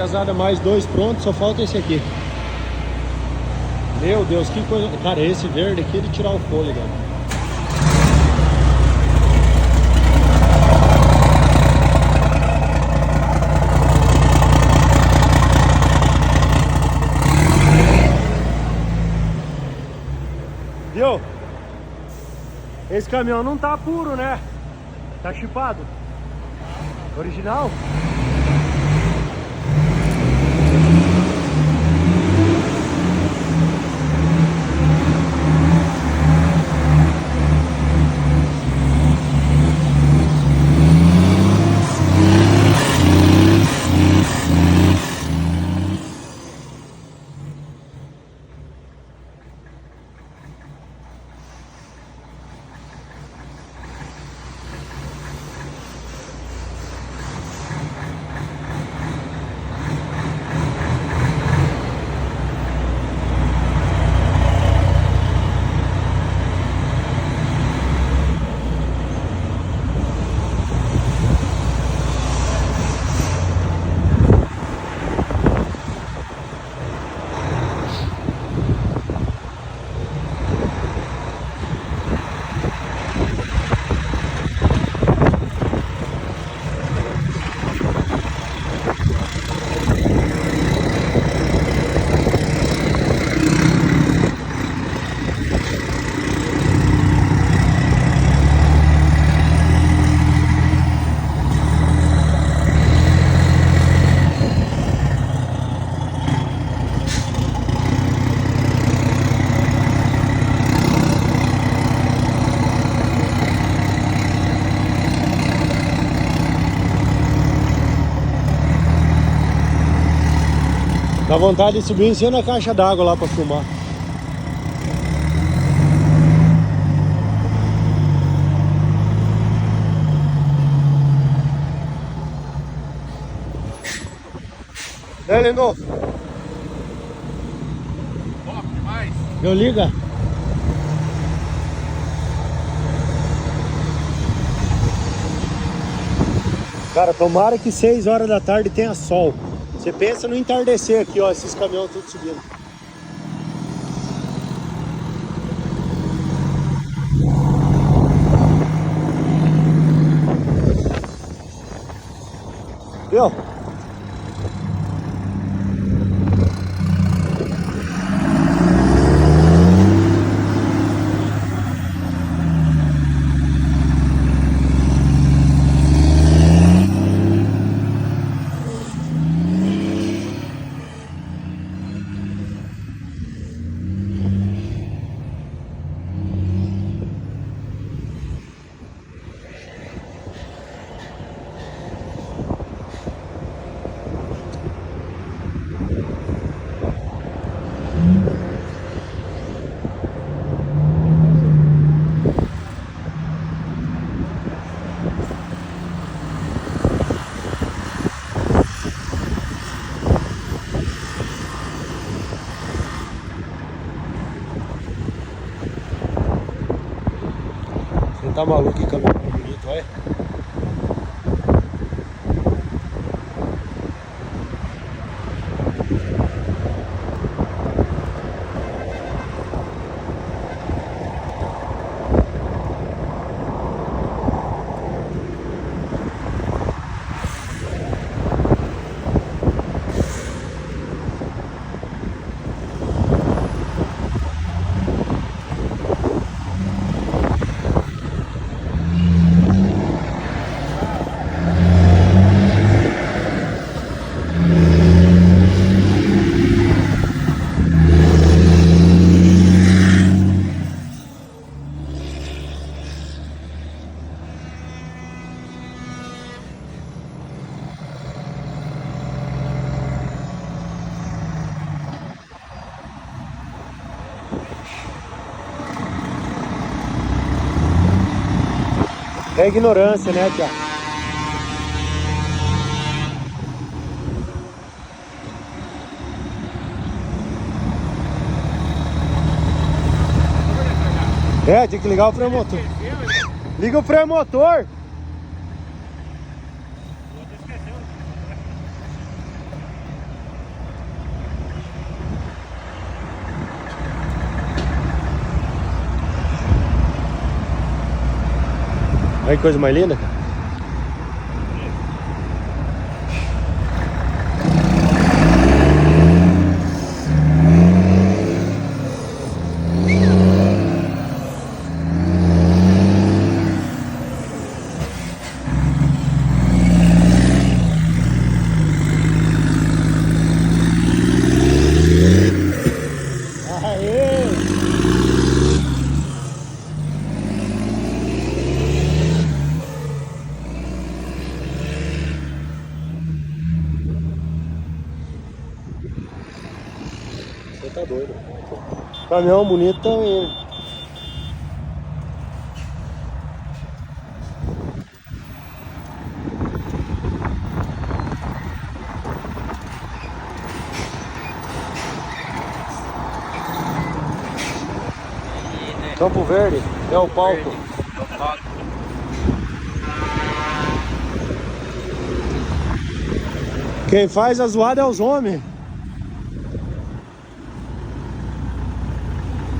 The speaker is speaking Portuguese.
Casada mais 2 pronto, só falta esse aqui. Meu Deus, que coisa. Cara, esse verde aqui é de tirar o fôlego. Viu? Esse caminhão não tá puro, né? Tá chipado. Original? Dá vontade de subir em cima da caixa d'água lá pra filmar. É, Lindolfo? Top demais. Deu liga? Cara, tomara que 6 horas da tarde tenha sol. Você pensa no entardecer aqui, ó, esses caminhões tudo subindo. Viu? Você tá maluco, que caminhão bonito, olha. É ignorância, né, Tiago? É, tem que ligar o freio motor. Liga o freio motor. Olha que coisa mais linda, cara. Você tá doido. Caminhão bonito também. Campo Verde é o palco. Quem faz a zoada é os homens.